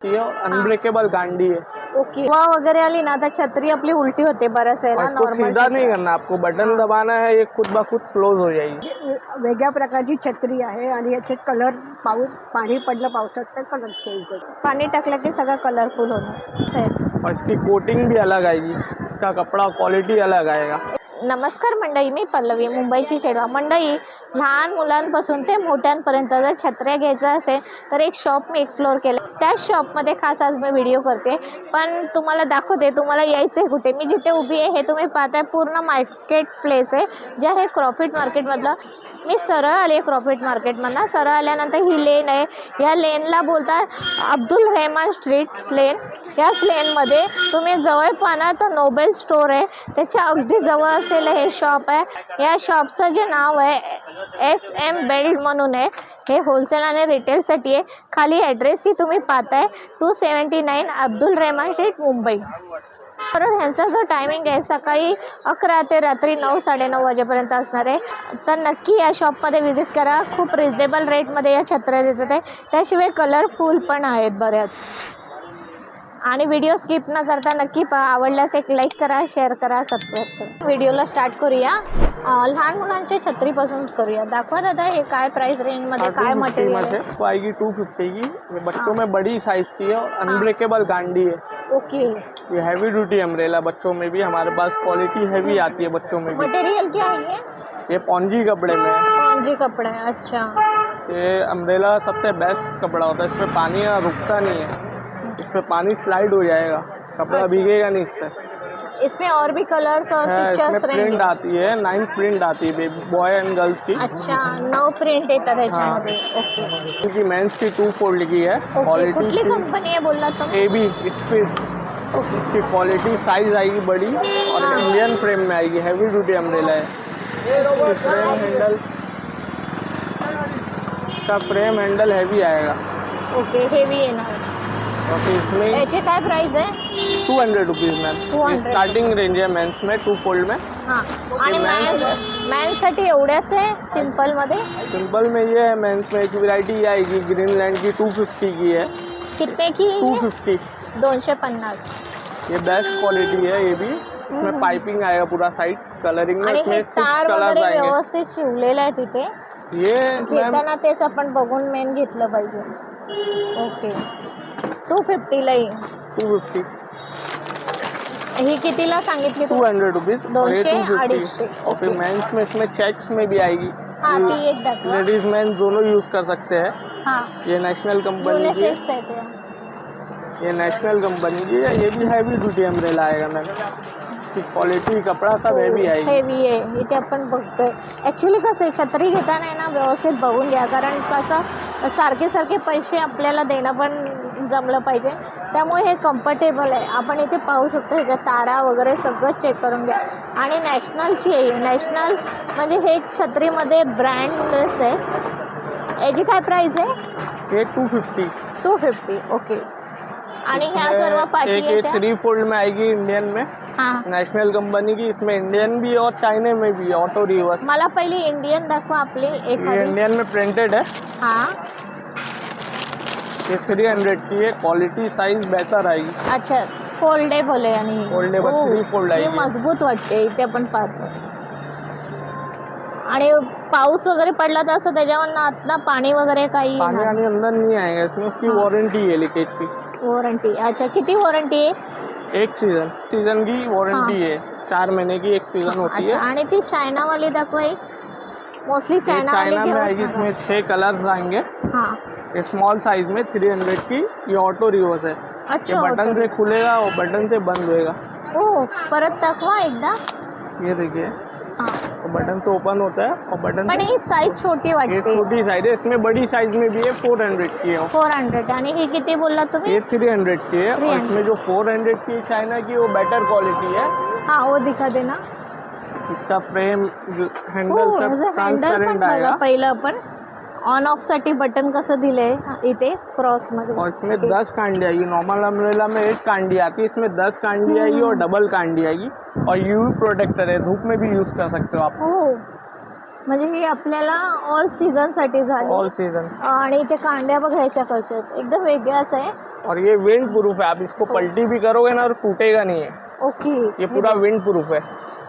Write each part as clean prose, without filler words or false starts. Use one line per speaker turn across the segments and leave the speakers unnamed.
ये अनब्रेकेबल गांडी है।
ओके, हवा वगैरे आली ना तर छत्री आपली उलटी होते बऱ्याच वेळेला.
और इसको सीधा नहीं करना, आपको बटन दबाना है, ये खुद ब खुद क्लोज हो जाएगी।
वेगळ्या प्रकारची छत्री आहे आणि याचे कलर पाणी पडलं पावसाचा कलर चेंज होतो.
पाणी टाकलं की सगळं कलरफुल होणार.
और इसकी कोटिंग भी अलग आएगी, इसका कपड़ा क्वालिटी अलग आएगा।
नमस्कार मंडळी, मी पल्लवी, मुंबईची चेडवा. मंडळी, लहान मुलांपासून ते मोठ्यांपर्यंत जर छत्र्या घ्यायचं असेल तर एक शॉप मी एक्सप्लोअर केलं. त्या शॉपमध्ये खास आज मी व्हिडिओ करते, पण तुम्हाला दाखवते तुम्हाला यायचं आहे कुठे. मी जिथे उभी आहे हे तुम्ही पाहताय पूर्ण मार्केट प्लेस आहे, जे आहे क्रॉफिट मार्केटमधलं. मी सरळ आले क्रॉफिट मार्केटमधनं. सरळ आल्यानंतर ही लेन आहे, या लेनला बोलतात अब्दुल रहमान स्ट्रीट लेन. याच लेनमध्ये तुम्ही जवळ पाहणार तर नोबेल स्टोर आहे, त्याच्या अगदी जवळ असलेलं हे शॉप आहे. या शॉपचं जे नाव आहे SM बेल्ट म्हणून आहे. हे होलसेल आणि रिटेलसाठी आहे. खाली ॲड्रेसही तुम्ही पाहताय 279 अब्दुल रहमान स्ट्रीट, मुंबई. तर ह्यांचा जो टायमिंग आहे सकाळी 11 ते रात्री 9, 9:30 वाजेपर्यंत असणार आहे. तर नक्की या शॉपमध्ये व्हिजिट करा. खूप रिजनेबल रेटमध्ये या छत्र्या देतात आहे. त्याशिवाय कलरफुल पण आहेत बऱ्याच. आणि व्हिडिओ स्किप न करता नक्की पहा. आवडल्यास एक लाईक करा, शेअर करा, सबस्क्राईब करा. व्हिडिओला स्टार्ट करूया. लहान मुलांच्या छत्रीपासून करूया. दाखवा दादा, हे काय प्राइस रेंजमध्ये, काय मटेरियल आहे?
इसको आएगी 250 की। ये बच्चों में बड़ी साइज की है और अनब्रेकेबल गांडी है।
ओके,
ये हैवी ड्यूटी अम्ब्रेला, बच्चों में भी हमारे पास क्वालिटी हैवी आती है बच्चों में भी।
मटेरियल क्या है
ये पॉन्जी कपड़े में है।
कौन कपड़ा है? अच्छा,
ये अम्ब्रेला सबसे बेस्ट कपड़ा होता है, इसमें पानी रुकता नहीं है, इसमें पानी स्लाइड हो जाएगा, कपड़ा
अच्छा।
भीगेगा नहीं इससे।
इसमें और भी कलर्स और
इसमें
पिक्चर्स
प्रिंट
रहेंगे?
आती है, 9 प्रिंट आती है बॉय एंड गर्ल्स की।
अच्छा, 9 प्रिंट येतात ह्याच्यामध्ये. ओके
इनकी मेंस की 2 फोल्ड की है।
ओके, कुठली कंपनी आहे बोलला तुम्ही?
AB speed. इसकी क्वालिटी साइज आएगी बड़ी और
हाँ।
इंडियन फ्रेम में आएगी, हैवी ड्यूटी अम्ब्रेला है। इसकी फ्रेम हैंडल, इसका फ्रेम हैंडल हैवी आएगा।
ओके, हेवी येणार.
और इसमें
याचे काय प्राइस आहे?
200 रुपीज़ मैम।
200
स्टार्टिंग रेंज है मेंस में 2 फोल्ड में।
हां, आणि मॅनसाठी एवढ्याच आहे सिंपलमध्ये?
सिंपल में ये है, मेंस में एक वैरायटी आएगी ग्रीनलैंड की 250 की है।
कितने की?
250।
250.
ये बेस्ट क्वालिटी है। ये भी इसमें पाइपिंग आएगा पूरा साइड, कलरिंग में
आणि हे
इसमें 6
तार
कलर्स
वगैरे
आएंगे।
व्यवस्थित शिवलेलं आहे तिथे.
ये मैम
घेताना तेच आपण बघून मेन घेतलं पाहिजे. ओके, 250 ला येईल.
250।
ही कितीला सांगितली तू?
200 रुपीज़।
200, 250.
और फिर मेंस में इसमें चेक्स में भी आएगी।
हाँ, ती एक दाखवा.
लेडीज मेंस दोनों यूज कर सकते हैं।
हां,
ये नेशनल कंपनी की है।
युनिसेक्स आहे ते.
ये नेशनल कंपनी की है। ये भी हैवी ड्यूटी अम्ब्रेला आएगा मैम। इसकी क्वालिटी कपड़ा सब हैवी आएगी।
हेवी आहे इथे आपण बघतोय. ॲक्च्युली कसं आहे, छत्री घेताना आहे ना व्यवस्थित बघून घ्या, कारण कसं सारखे सारखे पैसे आपल्याला देणं पण जमलं पाहिजे. त्यामुळे हे कम्फर्टेबल आहे. आपण इथे पाहू शकतो, ह्याच्या तारा वगैरे सगळं चेक करून घ्या. आणि नॅशनलची आहे. नॅशनल म्हणजे हे छत्रीमध्ये ब्रँडच आहे. याची काय प्राईस आहे?
ये 250।
250. ओके. आणि ह्या सर्व पार्टी
एक ये 3 फोल्ड में आएगी इंडियन में,
हां.
नेशनल कंपनी की। इसमें इंडियन भी और चाइना में भी ऑटो रिवर्स।
मला पहिली इंडियन दाखवा आपली
ये
एखादी.
इंडियन में प्रिंटेड है।
हां,
ये 300 की है। क्वालिटी साइज बेहतर आएगी।
अच्छा, फोल्डेबल आहे. आणि
Foldable,
ओ,
3 fold आहे.
ही मजबूत वाटते. इथे आपण पाहतो. आणि पाऊस वगैरे पडला तर असं त्याच्यावर आतनं पाणी वगैरे काही
पानी आने अंदर नहीं आएगा इसमें। उसकी वारंटी है लीकेज की।
वॉरंटी? अच्छा, किती वॉरंटी आहे?
1 सीजन की वारंटी है। 4 महीने की 1 सीजन होती
अच्छा,
है।
आणि ती चायनावाली दाखवा. एक मोस्टली
ये
चायनावाली
चाइना में आएगी। इसमें 6 कलर्स आएंगे।
हां,
ये स्मॉल साइज में 300 की। ये ऑटो रिवर्स है। ये
अच्छा.
बटन से खुलेगा और बटन से बंद होएगा।
हो, परत दाखवा एकदा.
ये देखिए,
हां,
तो बटन से ओपन होता है और बटन
पण
से।
ही साईज छोटी
ये
वाटते.
छोटी साइज है, इसमें बड़ी साइज में भी है। 400 की है।
400. आणि ही किती बोलला तुम्ही?
ये 300 की है। और
300
इसमें जो 400 की चाइना की वो बेटर क्वालिटी है।
हां, वो दिखा देना.
इसका फ्रेम हैंडल
हो,
सब
हँडल पण
ट्रांसपेरेंट
बघा.
आएगा।
पहिलं आपण ऑन ऑफ साठी बटन कसं दिलंय इथे क्रॉसमध्ये.
और इसमें 10 कांडी आएगी। नॉर्मल अम्ब्रेला में 1 कांडी आती है, इसमें 10 कांडी आएगी और डबल कांडी आएगी। और यूवी प्रोटेक्टर है, धूप में भी यूज कर सकते हो आप।
हो, म्हणजे ही आपल्याला ऑल सीझन साठी झाली.
All season.
आणि ते कांड्या बघायच्या कशा आहेत, एकदम वेगळ्याच आहे.
और ये विंड प्रूफ है, आप इसको पलटी भी करोगे ना और टूटेगा नहीं है.
ओके.
ये पूरा विंड प्रूफ है,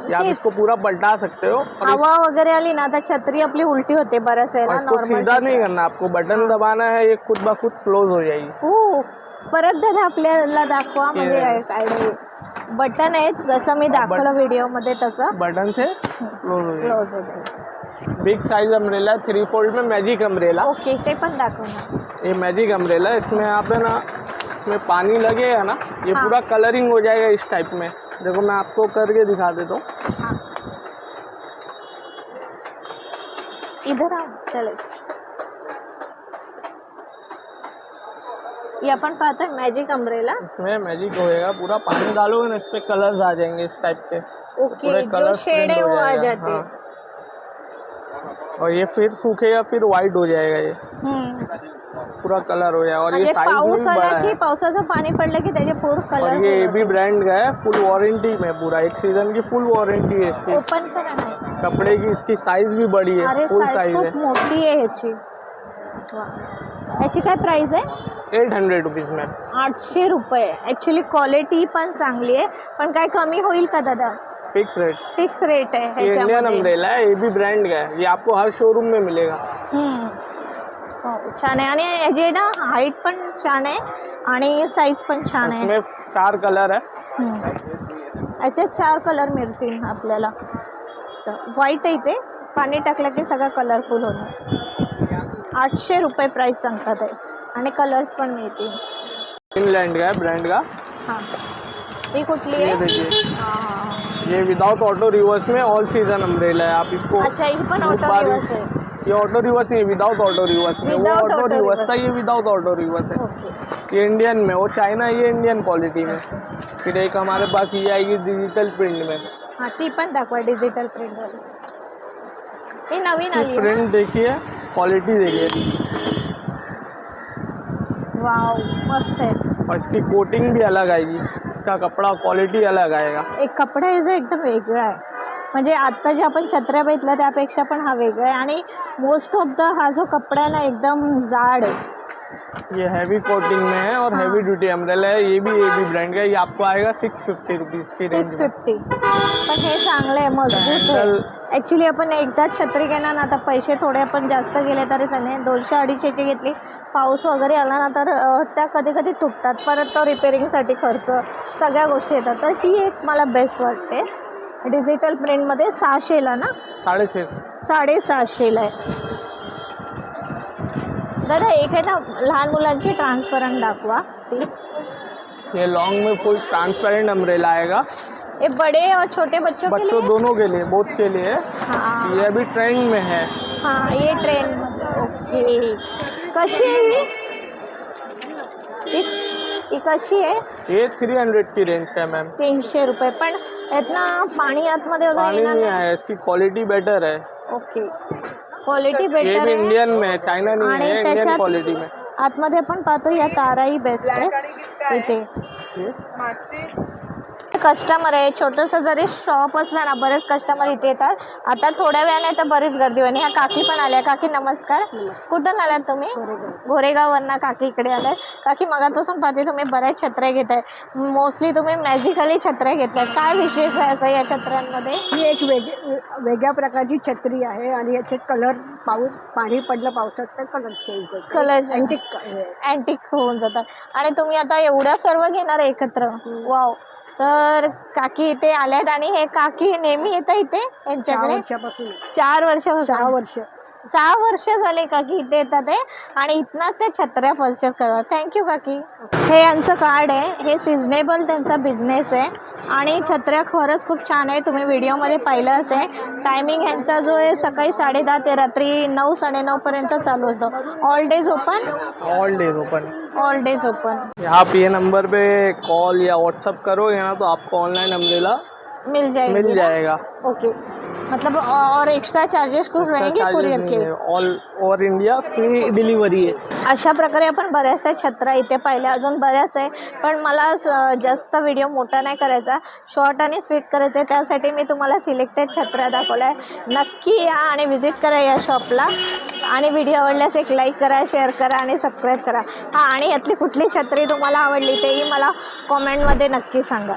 ये आप
तेच.
इसको पूरा पलटा सकते हो. और
हवा वगैरे आली ना तर छत्री आपली उलटी होते बऱ्याच वेळेला.
इसको सीधा नहीं करना, आपको बटन दबाना है, ये खुद ब खुद क्लोज हो जाएगी.
हो. परत दादा आपल्याला दाखवा. म्हणजे काय बटन आहेत जसं मी दाखवलं व्हिडिओ मध्ये तसं
बटन से क्लोज हो जाएगी.
क्लोज होते.
बिग साइज अम्ब्रेला 3 फोल्ड में मैजिक अम्ब्रेला.
ओके, ते पण दाखव ना.
ये मैजिक अम्ब्रेला, इसमें आप है ना, इसमें पानी लगेगा ना, ये
हाँ.
पूरा कलरिंग हो जाएगा इस टाइप में. देखो मैं आपको करके दिखा देता हूँ.
हाँ. इधर आओ, चले. ये अपन पाहतोय मॅजिक अम्ब्रेला.
इसमें मैजिक होएगा, पूरा पानी डालोगे ना, इस पे कलर्स आ जाएंगे इस टाइप के.
ओके,
पूरे
जो
कलर्स
शेड
प्रिंट
है
हो
वो आ
जाएगा.
जाते.
हाँ. और ये फिर सूखेगा, फिर वाइट हो जाएगा, ये पूरा कलर हो जाएगा. और ये
म्हणजे
साइज में
पाऊस
भी
आला
बड़ा
की
है.
पावसाचं पाणी पडलं की त्याचे पूर्ण
और
कलर.
ये AB ब्रांड का है, फुल वारंटी में, पूरा 1 सीजन की फुल वारंटी है इसकी.
ओपन करा ना.
कपड़े की इसकी साइज भी बड़ी है,
अरे
फुल
साईज
साइज है.
खूप मोठी आहे ह्याची. वा. याची काय प्राइस आहे?
800 रुपीज में.
800 रुपये. ॲक्च्युली क्वालिटी पण चांगली आहे, पण काय कमी होईल का दादा?
Fix rate.
फिक्स रेट आहे
ये इंडियन
ह्याच्यामध्ये.
अम्ब्रेला है, AB ब्रांड का है, ये आपको हर शोरूम में मिलेगा.
हो, छान आहे. आणि याची ना हाईट पण छान आहे आणि साईज पण छान आहे.
इसमें 4 कलर है.
याचे 4 कलर मिळतील आपल्याला. व्हाईट आहे ते, पाणी टाकलं की सगळं कलरफुल होणार. 800 रुपये प्राईस सांगतात आहे आणि कलर्स पण मिळतील.
फिनलैंड का है, ब्रांड का.
हां, ही कुठली
ये
आहे?
देखिए,
हां.
ये विदाउट ऑटो रिवर्स में ऑल सीजन अम्ब्रेला है. आप इसको
अच्छा, ही पण
धूप
ऑटो
बारिश-
रिवर्स आहे.
ये ऑटो रिवर्स नहीं, विदाउट ऑटो रिवर्स में. वो
Without
auto
auto
reverse
reverse.
था, ये विदाउट ऑटो रिवर्स है.
ओके.
ये इंडियन में, वो चाइना, ये इंडियन क्वालिटी में. फिर एक हमारे पास ये आएगी डिजिटल प्रिंट में.
हां, ती पण दाखवा डिजिटल प्रिंटवाली. ही नवीन आली आहे.
प्रिंट देखिए, क्वालिटी देखिए,
वाव, मस्त आहे.
और इसकी कोटिंग भी अलग आएगी, इसका कपड़ा क्वालिटी अलग आएगा.
एक कपडा याचा एकदम वेगळा आहे. म्हणजे आत्ता जे आपण छत्र्या बघितल्या त्यापेक्षा पण हा वेगळा आहे. आणि मोस्ट ऑफ द हा जो कपडा आहे ना एकदम जाड आहे.
ये हैवी कोटिंग में है और
हाँ.
हैवी ड्यूटी अम्ब्रेला है. ये भी AB ब्रांड का है. ये आपको आएगा 650 रुपीज़ की रेंज में.
650. पण हे चांगलं आहे, मजबूत आहे. ॲक्च्युली आपण एकदाच छत्री घेणार ना, आता पैसे थोडे आपण जास्त गेले तरी चालेल. 200-250ची घेतली, पाऊस वगैरे आला ना तर त्या कधी कधी तुटतात. परत तो रिपेरिंगसाठी खर्च, सगळ्या गोष्टी येतात. तर ही एक मला बेस्ट वाटते. डिजिटल प्रिंटमध्ये 600ला ना,
650.
650ला आहे. दादा एक आहे ना लहान मुलांची ट्रान्सपरंट दाखवा ती.
ये लॉन्ग में फुल ट्रांसपेरेंट अम्ब्रेला आएगा.
ये बड़े और छोटे बच्चों के
बच्चों
लिए.
दोनों के लिए, बोथ के लिए.
हाँ.
ये अभी ट्रेंड में है.
हाँ, ये ट्रेन. ओके. कशी आहे ही कशी आहे?
ये 300 की रेंज का है मैम.
300 रुपये. पण यातनं पाणी आतमध्ये वगैरे
पानी
येणार
नहीं
नाही?
आया, इसकी क्वालिटी बेटर है.
ओके, क्वालिटी
ये
बेटर
भी
आहे.
इंडियन में है, चाइना नहीं
आणि
है, इंडियन
त्याच्यात
क्वालिटी में.
आतमध्ये पण पाहतो या ताराही बेस्ट आहे इथे.
ये
कस्टमर आहे. छोटंसं जरी शॉप असलं ना, बरेच कस्टमर इथे येतात. आता थोड्या वेळाने तर बरीच गर्दी होईल. ह्या काकी पण आल्या. काकी नमस्कार. कुठून आल्यात तुम्ही? गोरेगाववरनं काकी इकडे आल्यात. काकी मगापासून पाहते तुम्ही बऱ्याच छत्र्या घेत आहे. मोस्टली तुम्ही मॅजिकली छत्र्या घेतल्यात. काय विशेष आहे याचा या छत्र्यांमध्ये?
ही एक वेगळ्या प्रकारची छत्री आहे आणि याचे कलर पाणी पडलं पावसात तर कलर चेंज होतो.
कलर
अँटिक
अँटिक होऊन जातात. आणि तुम्ही आता एवढ्या सर्व घेणार एकत्र? वाव. तर काकी इथे आल्यात आणि हे काकी नेहमी येतं इथे
6
यांच्याकडे?
वर्षापासून.
4 वर्षापासून.
6 वर्ष.
6 वर्ष झाले काकी इथे येतात आहे आणि इथनंच ते छत्र्या परचेस करतात. थँक्यू काकी. हे यांचं कार्ड आहे. हे सिजनेबल त्यांचा बिझनेस आहे आणि छत्र्या खरंच खूप छान आहे. तुम्ही व्हिडिओमध्ये पाहिलं असेल. टायमिंग ह्यांचा जो आहे सकाळी 10:30 ते रात्री 9-9:30 पर्यंत चालू असतो. All days open?
All days open.
All days open.
आप ये नंबर पे कॉल या व्हाट्सअप करोगे ना तो आपको ऑनलाइन अम्ब्रेला
मिल जाएगा.
मिल जाएगा.
ओके. मतलब और एक्स्ट्रा चार्जेस कुछ रहेंगे कुरिअर के?
All over India free delivery आहे.
अशा प्रकारे आपण बऱ्याचशा छत्र्या इथे पाहिल्या, अजून बऱ्याच आहे, पण मला जास्त व्हिडिओ मोठा नाही करायचा, शॉर्ट आणि स्वीट करायचं आहे. त्यासाठी मी तुम्हाला सिलेक्टेड छत्र्या दाखवल्या आहे. नक्की या आणि व्हिजिट करा या शॉपला. आणि व्हिडिओ आवडल्यास एक लाईक करा, शेअर करा आणि सबस्क्राईब करा. हां, आणि यातली कुठली छत्री तुम्हाला आवडली तेही मला कॉमेंटमध्ये नक्की सांगा.